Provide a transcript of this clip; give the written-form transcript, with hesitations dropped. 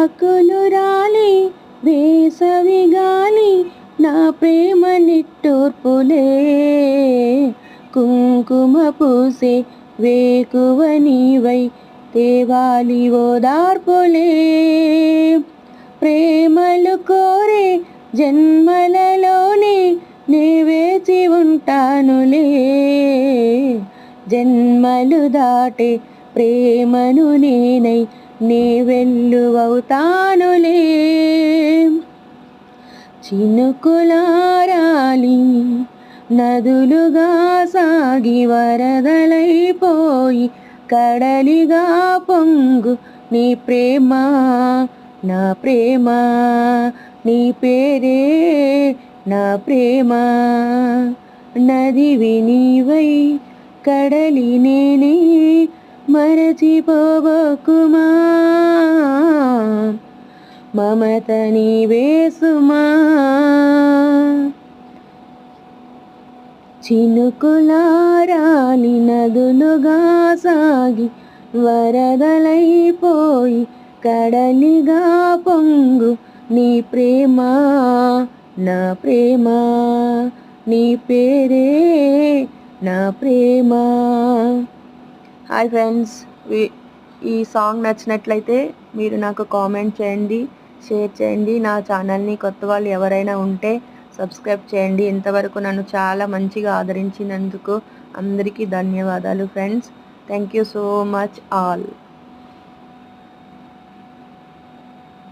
ఆకులు రాలి వేసవి గాలి నా ప్రేమ నిట్టూర్పులే కుంకుమ పూసే వేకువ నీవై తేవాలి ఓదార్పులే ప్రేమలు కోరే జన్మలలోనే నే వేచి ఉంటానులే జన్మలు దాటే ప్రేమను నేనై నే వెల్లువవుతానులే చినుకులారాలి నదులుగా సాగి వరదలైపోయి కడలిగా పొంగు నీ ప్రేమ నా ప్రేమ నీ పేరే నా ప్రేమ నదివి నీవై కడలి నేనే మరచిపోబోకుమా మమత నీవే సుమా చినుకులారాలి నదులుగా సాగి వరదలైపోయి కడలిగా పొంగు నీ ప్రేమ నా ప్రేమ నీ పేరే నా ప్రేమ. హాయ్ ఫ్రెండ్స్, ఈ సాంగ్ నచ్చినట్లయితే మీరు నాకు కామెంట్ చేయండి, షేర్ చేయండి. నా ఛానల్ని కొత్త వాళ్ళు ఎవరైనా ఉంటే సబ్స్క్రైబ్ చేయండి. ఇంతవరకు నన్ను చాలా మంచిగా ఆదరించినందుకు అందరికీ ధన్యవాదాలు friends. Thank you so much all.